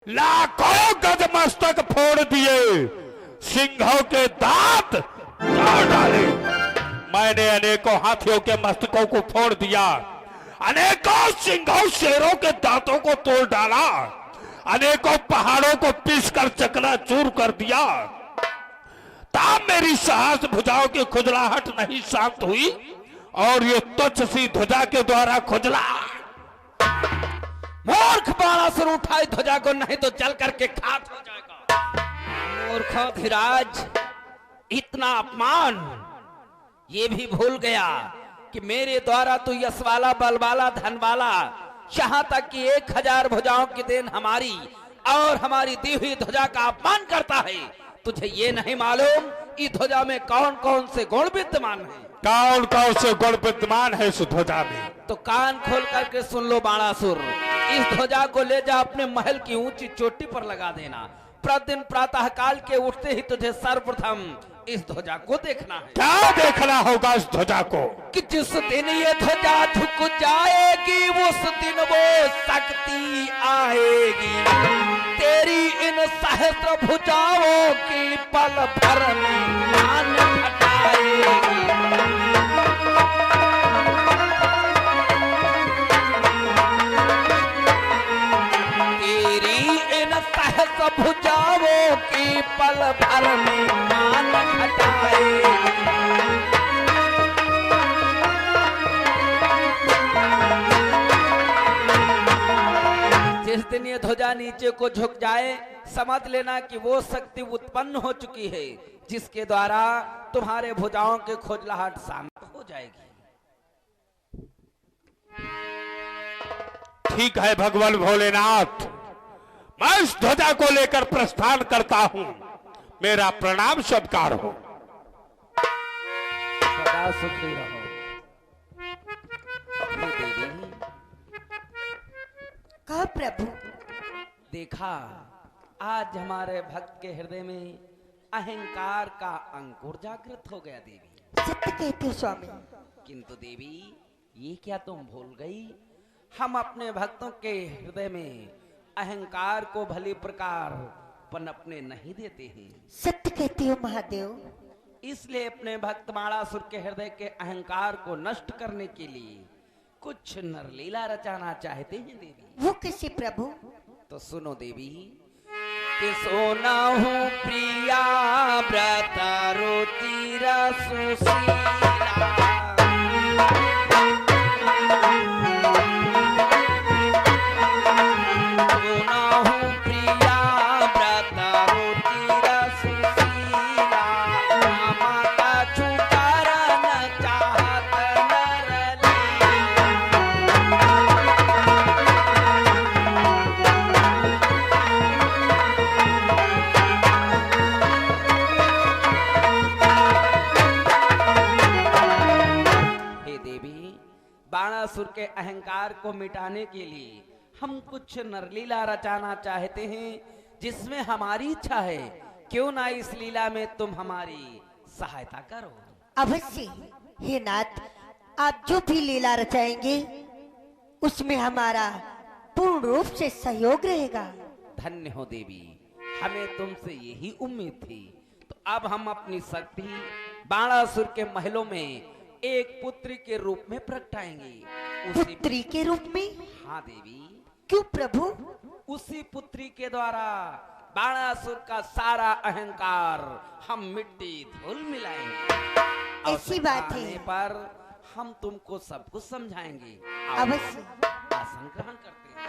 लाखों गज मस्तक फोड़ दिए, सिंहों के दांत काट डाले। मैंने अनेकों हाथियों के मस्तकों को फोड़ दिया, अनेकों सिंहों शेरों के दांतों को तोड़ डाला, अनेकों पहाड़ों को पीसकर चकनाचूर कर दिया। तब मेरी साहस भुजाओं की खुजलाहट नहीं शांत हुई और ये तुच्छ सी ध्वजा के द्वारा खुजला। मूर्ख बाणासुर, उठाई ध्वजा को, नहीं तो जल करके खाक हो जाएगा। मूर्ख धीराज, इतना अपमान, ये भी भूल गया कि मेरे द्वारा तू यश वाला, बल वाला, धन वाला, यहाँ तक कि 1000 भुजाओं की देन हमारी और हमारी दी हुई ध्वजा का अपमान करता है। तुझे ये नहीं मालूम इस ध्वजा में कौन कौन से गुण विद्यमान है? कौन कौन से गुण विद्यमान है इस ध्वजा में? तो कान खोल करके सुन लो बाणासुर। इस ध्वजा को ले जा अपने महल की ऊंची चोटी पर लगा देना। प्रतिदिन प्रातः काल के उठते ही तुझे सर्वप्रथम इस ध्वजा को देखना है। क्या देखना होगा इस ध्वजा को? कि जिस दिन ये ध्वजा झुक जाएगी उस दिन वो शक्ति आएगी। तेरी इन सहस्त्र भुजाओं की पल भर में मान हटाएगी। तेरी इन सहस्त्र भुजाओं की पल भर में मान हटाएगी। जिस दिन ये ध्वजा नीचे को झुक जाए, समझ लेना कि वो शक्ति उत्पन्न हो चुकी है जिसके द्वारा तुम्हारे भुजाओं के खोजलाहट शांत हो जाएगी। ठीक है भगवान भोलेनाथ, मैं इस ध्वजा को लेकर प्रस्थान करता हूं। मेरा प्रणाम सत्कार हो। सदा सुखी रहो। देवी, कहा प्रभु। देखा आज हमारे भक्त के हृदय में अहंकार का अंकुर जागृत हो गया देवी। सत्य कहते हो स्वामी। किंतु देवी, ये क्या तुम भूल गई? हम अपने भक्तों के हृदय में अहंकार को भली प्रकार पनपने नहीं देते हैं। सत्य कहते हो महादेव। इसलिए अपने भक्त बाणासुर के हृदय के अहंकार को नष्ट करने के लिए कुछ नरलीला रचाना चाहते हैं देवी। वो कैसे प्रभु? तो सुनो देवी। कि सोना हूँ प्रिया व्रत रुचिर सुशीला। बाणासुर के अहंकार को मिटाने के लिए हम कुछ नरलीला रचाना चाहते हैं जिसमें हमारी इच्छा है, क्यों ना इस लीला में तुम हमारी सहायता करो। अवश्य हे नाथ, आप जो भी लीला रचाएंगे उसमें हमारा पूर्ण रूप से सहयोग रहेगा। धन्य हो देवी, हमें तुमसे यही उम्मीद थी। तो अब हम अपनी शक्ति बाणासुर के महलों में एक पुत्री के रूप में प्रगटाएंगे। पुत्री के रूप में? हाँ देवी। क्यों प्रभु? उसी पुत्री के द्वारा बाणासुर का सारा अहंकार हम मिट्टी धूल मिलाएंगे। ऐसी बात है पर हम तुमको सब कुछ समझाएंगे। अवश्य। आसन ग्रहण करते हैं।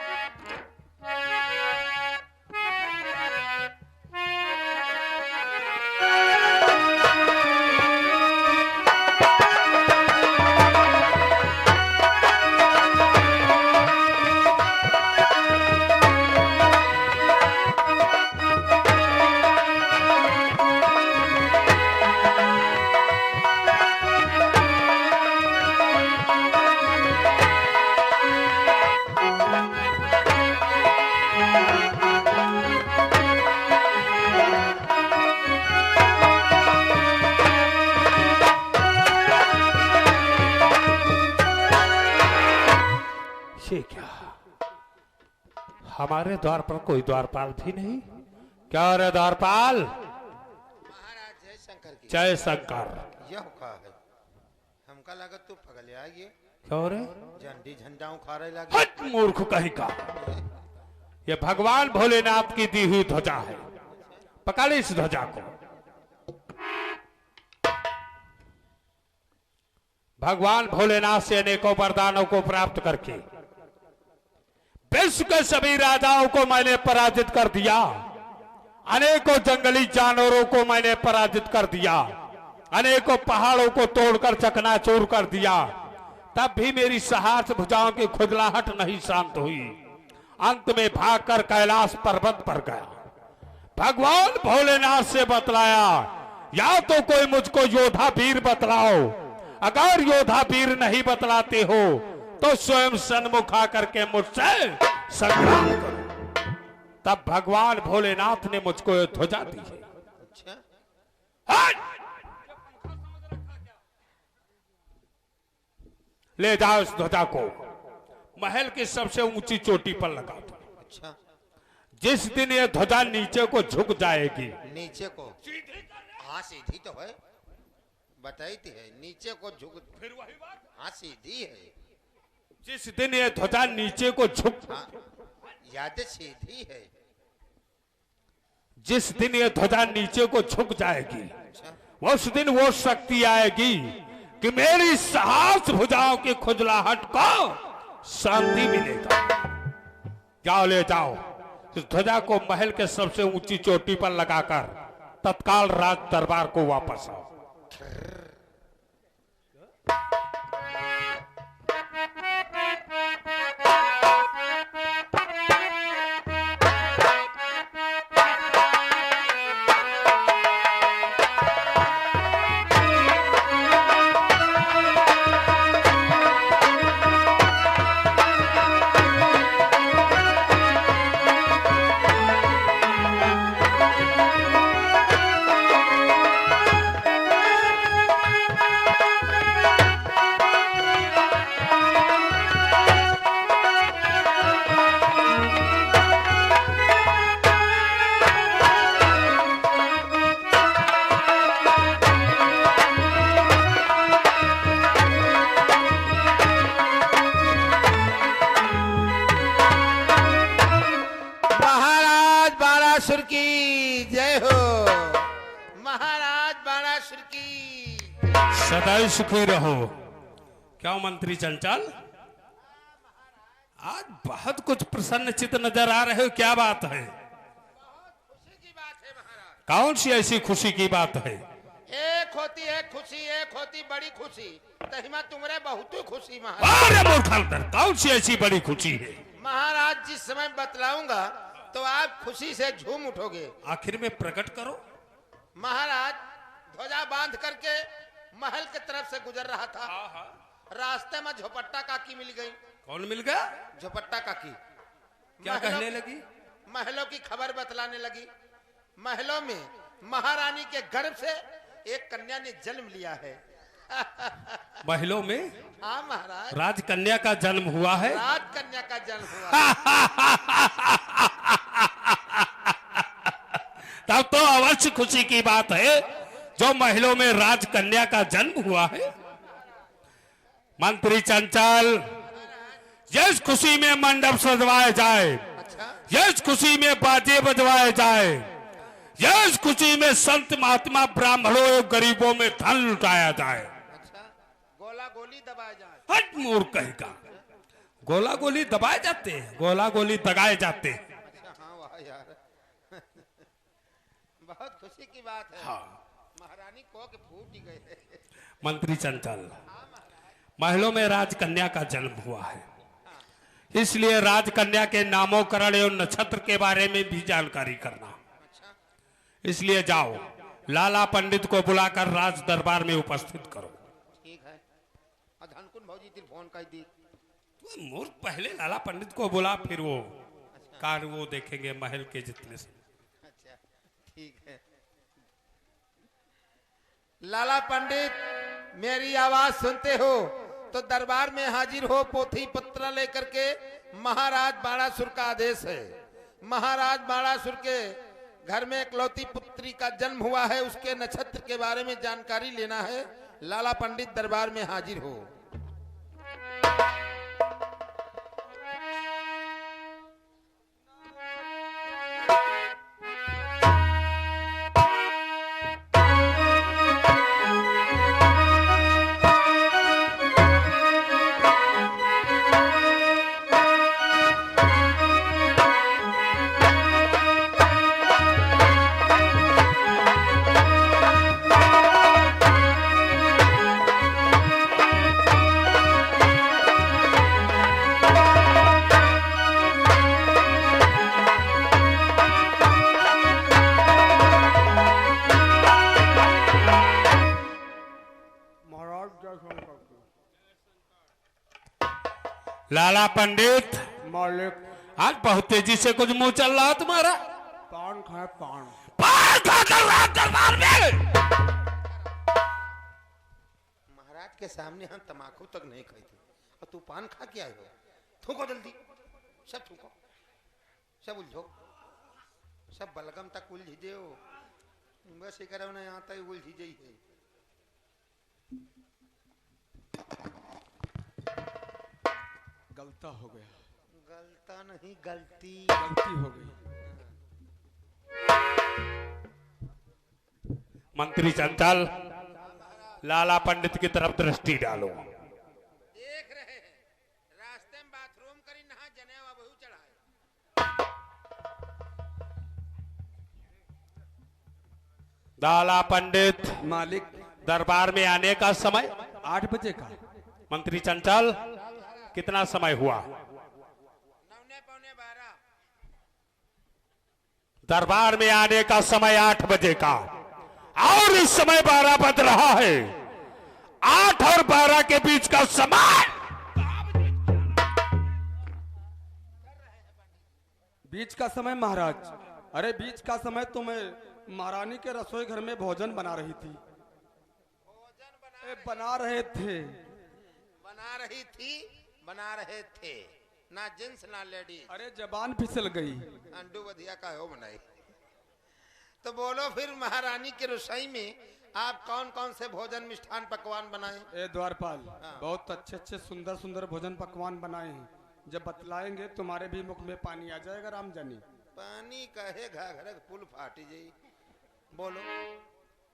हमारे द्वार पर कोई द्वारपाल भी नहीं? क्या रे द्वारपाल? महाराज जय शंकर की जय शंकर। यह का है हमका लागत तू पगले आ ये क्यों रे? झंडी झंडा उखाड़े लगे। हट मूर्ख कहीं का। ये भगवान भोलेनाथ की दी हुई ध्वजा है, पकड़ इस ध्वजा को। भगवान भोलेनाथ से अनेकों वरदानों को प्राप्त करके विश्व के सभी राजाओं को मैंने पराजित कर दिया, अनेकों जंगली जानवरों को मैंने पराजित कर दिया, अनेकों पहाड़ों को तोड़कर चकनाचूर कर दिया, तब भी मेरी सहस्र भुजाओं की खुजलाहट नहीं शांत हुई। अंत में भागकर कैलाश पर्वत पर गया। भगवान भोलेनाथ से बतलाया, या तो कोई मुझको योद्धा वीर बतलाओ, अगर योद्धा वीर नहीं बतलाते हो तो स्वयं सन्मुख आकर के मुझसे संग्राम करो। तब भगवान भोलेनाथ ने मुझको ये ध्वजा दी है। अच्छा हट! ले जाओ इस ध्वजा को, महल की सबसे ऊंची चोटी पर लगा दो। अच्छा जिस दिन ये ध्वजा नीचे को झुक जाएगी, नीचे को हाँ सीधी तो है, बताई थी है नीचे को झुक, फिर वही बात, हाँ सीधी है, जिस दिन ये ध्वजा नीचे को झुक, हाँ याद सीधी है। जिस दिन ये ध्वजा नीचे को झुक जाएगी, अच्छा उस दिन वो शक्ति आएगी कि मेरी सहस्र भुजाओं की खुजलाहट को शांति मिलेगा। जाओ ले जाओ इस ध्वजा को महल के सबसे ऊंची चोटी पर लगाकर तत्काल राज दरबार को वापस आओ। महाराज बाणासुर की जय हो, महाराज बाणासुर की। सदैव सुखी रहो। क्या मंत्री चंचल, आज बहुत कुछ प्रसन्न चित्त नजर आ रहे हो, क्या बात है? खुशी की बात है महाराज। कौन सी ऐसी खुशी की बात है? एक होती है खुशी, एक होती बड़ी खुशी, तहिमा तुमरे बहुत खुशी महाराज। अरे मूर्खांतर, कौन सी ऐसी बड़ी खुशी है? महाराज जिस समय बतलाऊंगा तो आप खुशी से झूम उठोगे। आखिर में प्रकट करो। महाराज ध्वजा बांध करके महल की तरफ से गुजर रहा था, रास्ते में झोपट्टा काकी मिल गई। कौन मिल गया? झोपट्टा काकी क्या कहने लगी? महलों की खबर बतलाने लगी। महलों में महारानी के गर्भ से एक कन्या ने जन्म लिया है। महलों में हाँ महाराज, राजकन्या का जन्म हुआ है। राजकन्या का जन्म हुआ है। तब तो अवश्य खुशी की बात है जो महलों में राजकन्या का जन्म हुआ है। मंत्री चंचल, जिस खुशी में मंडप सजवाए जाए, अच्छा जिस खुशी में बाजे बजवाए जाए, जिस खुशी में संत महात्मा ब्राह्मणों और गरीबों में धन लुटाया जाए, अच्छा, गोला गोली दबाया जाए। हट मूर्ख कहेगा। गोला गोली दबाए जाते हैं, गोला गोली दगाए जाते हैं। अच्छा हाँ वाह यार, बहुत खुशी की बात है। हाँ। महारानी को के फूट ही गए। मंत्री चंचल, महलों में राजकन्या का जन्म हुआ है, इसलिए राजकन्या के नामोकरण एवं नक्षत्र के बारे में भी जानकारी करना। इसलिए जाओ, लाला पंडित को बुलाकर राज दरबार में उपस्थित करो। ठीक है। धनकुन भौजी ती फोन कर दी। मूर्ख, पहले लाला पंडित को बुला, फिर वो कार वो देखेंगे महल के जितने से। अच्छा ठीक है। लाला पंडित, मेरी आवाज सुनते हो तो दरबार में हाजिर हो, पोथी पत्र लेकर के। महाराज बाणासुर का आदेश है। महाराज बाणासुर के घर में एकलौती पुत्री का जन्म हुआ है, उसके नक्षत्र के बारे में जानकारी लेना है। लाला पंडित दरबार में हाजिर हो। लाला पंडित, मालिक आज बहुत तेजी से कुछ मुंह चल रहा तुम्हारा। पान खाए पान। पान खा कर रहा दरबार में। महाराज के सामने हम तमाकू तक नहीं खाई थी और तू पान खा के आए हो। थूको जल्दी, सब थूको, सब उलझो, सब बलगम तक उलझी दे हो। बस ये करो ना, यहाँ तक उलझी जाई है। गलता हो गया। गलता नहीं, गलती गलती हो गई। मंत्री चंचल, लाला पंडित की तरफ दृष्टि डालो। देख रहे हैं, रास्ते में बाथरूम करी, नहा जनेवा बहु चढ़ाए। लाला पंडित, मालिक दरबार में आने का समय 8 बजे का। मंत्री चंचल, कितना समय हुआ? 9:45। दरबार में आने का समय 8 बजे का, और इस समय 12 बज रहा है। 8 और 12 के बीच का समय। बीच का समय महाराज, अरे बीच का समय तो मैं महारानी के रसोई घर में भोजन बना रही थी। बना रहे थे। बना रही थी, बना रहे थे, ना जेंट्स ना लेडीज। अरे जबान फिसल गई। अंडू बधिया का हो बनाई। तो बोलो फिर, महारानी के रसोई में आप कौन कौन से भोजन मिष्ठान पकवान बनाए? ए द्वारपाल, बहुत अच्छे अच्छे सुंदर सुंदर भोजन पकवान बनाए हैं। जब बतलाएंगे तुम्हारे भी मुख में पानी आ जाएगा राम जानी। पानी कहे घाघर पुल फाटी जाई। बोलो।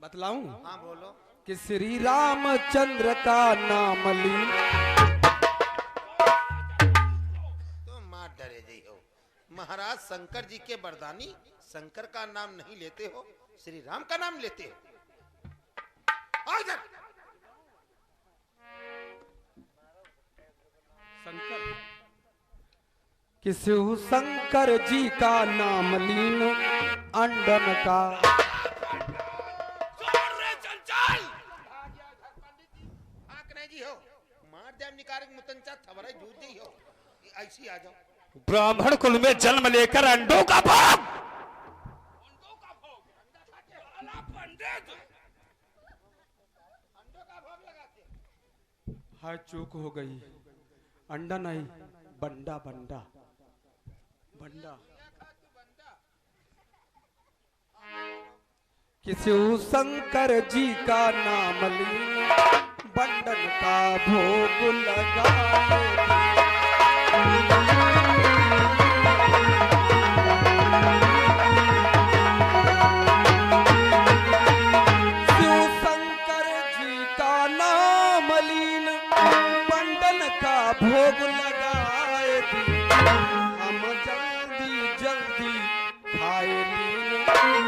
बतलाऊं? हाँ बोलो। कि श्री रामचंद्र का नाम ली। तो मार डरे जी हो। महाराज शंकर जी के बरदानी, शंकर का नाम नहीं लेते हो, श्री राम का नाम लेते हो। आओ इधर। शंकर, कि शिव शंकर जी का नाम लीन अंडन का। जी हो, मार जाम निकारक मुतंचा थवरा जूझ जी हो। ऐसी आ जाओ। ब्राह्मण कुल में जन्म लेकर अंडों का भोग। हाय चूक हो गई। अंडा नहीं, बंडा बंडा बंडा। कि शिव शंकर जी का नाम लीन बंडन का भोग लगाए। शिव शंकर जी का नाम लीन बंडन का भोग लगाए थे। हम जल्दी जल्दी खाए लीन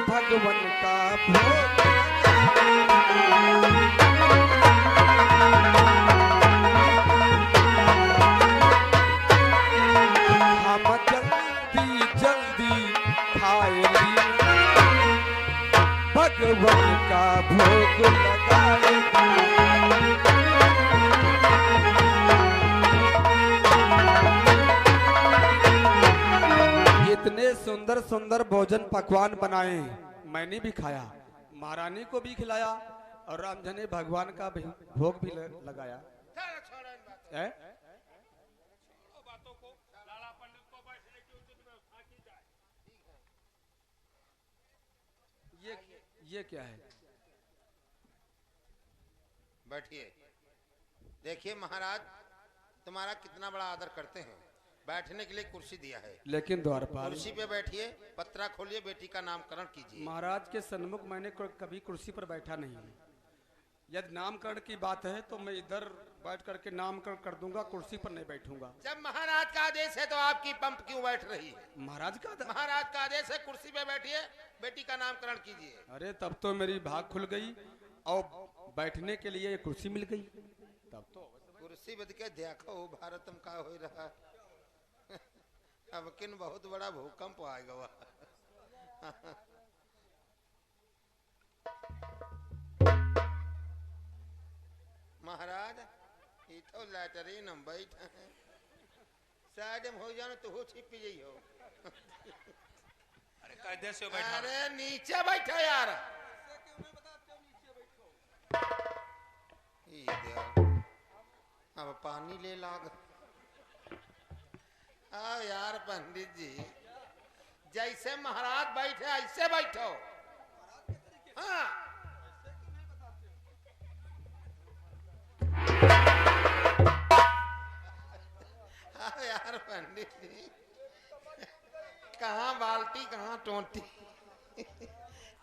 भगवन का भोग। भगवन का भोग लगाए। इतने सुंदर सुंदर भोजन पकवान बनाए, मैंने भी खाया, महारानी को भी खिलाया और रामजने भगवान का भी भोग भी लगाया। ये क्या है? बैठिए। देखिए महाराज, तुम्हारा कितना बड़ा आदर करते हैं। बैठने के लिए कुर्सी दिया है, लेकिन द्वारपाल कुर्सी पे बैठिए, पत्रा खोलिए, बेटी का नामकरण कीजिए। महाराज के सन्मुख मैंने कभी कुर्सी पर बैठा नहीं हूँ। यदि नामकरण की बात है तो मैं इधर बैठ करके नामकरण कर दूंगा, कुर्सी पर नहीं बैठूंगा। जब महाराज का आदेश है तो आपकी पंप क्यों बैठ रही है? महाराज का महाराज का आदेश है, कुर्सी पे बैठिए, बेटी का नामकरण कीजिए। अरे तब तो मेरी भाग खुल गई और बैठने के लिए कुर्सी मिल गई। तब तो कुर्सी बद के देखो भारतम का हो रहा अब किन बहुत बड़ा भूकंप आएगा। महाराज ये तो लैटरीन हम बैठे हैं, शायद हम हो जानो तो हो छिप जाई हो। अरे कायदे से बैठा। अरे नीचे बैठो यार। ई देव, अब पानी ले लाग। आओ यार पंडित जी, जैसे महाराज बैठे ऐसे बैठो। हाँ आओ यार पंडित जी, कहाँ बाल्टी कहाँ टोंटी,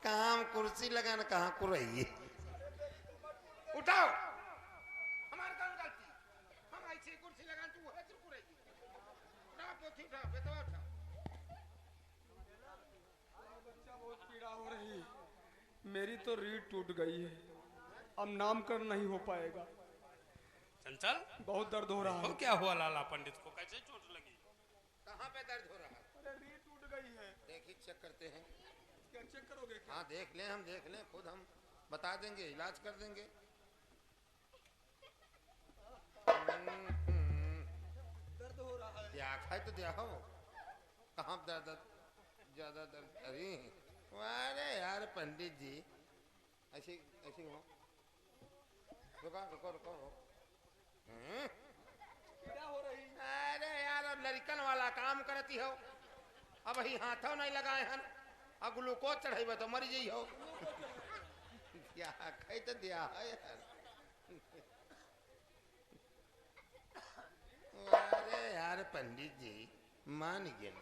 कहाँ कुर्सी लगाना कहाँ कुरई। उठाओ, हमारे काम गलती, हम ऐसी कुर्सी लगान तू है तू कुरई। उठा पोथी उठा, बेटवा उठा। बच्चा बहुत पीड़ा हो रही, मेरी तो रीढ़ टूट गई है, अब नामकरण नहीं हो पाएगा। चंचल, बहुत दर्द हो रहा हो है। क्या हुआ लाला पंडित को, कैसे चोट लगी? कहाँ पे दर्द हो रहा है? अरे रीढ़ टूट गई है। देखिए चेक करते हैं। क्या चेक करोगे? हाँ देख लें, हम देख लें, खुद हम बता देंगे, इलाज कर देंगे। दर्द हो रहा है। क्या खाए तो दिया हो, कहाँ दर्द ज्यादा दर्द। अरे अरे यार पंडित जी, ऐसे ऐसे हो, रुको रुको रुको रुको। क्या हो रही? अरे यार अब लड़कन वाला काम करती हो, अब ही हाथों नहीं लगाए हन, अब ग्लूकोज चढ़ेबे तो मर जाइ हो। क्या खाए तो दिया है यार। अरे यार पंडित जी मान गए,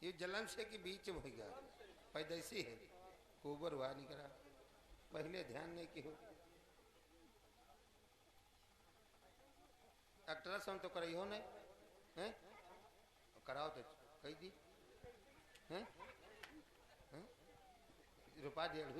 ये जलन से के बीच हो गया, पैदाइशी है, गोबर हुआ नहीं करा, पहले ध्यान नहीं की हो। अल्ट्रासाउंड तो कराई हो नहीं हैं? कराओ तो कही दी हैं? रुपा 1.5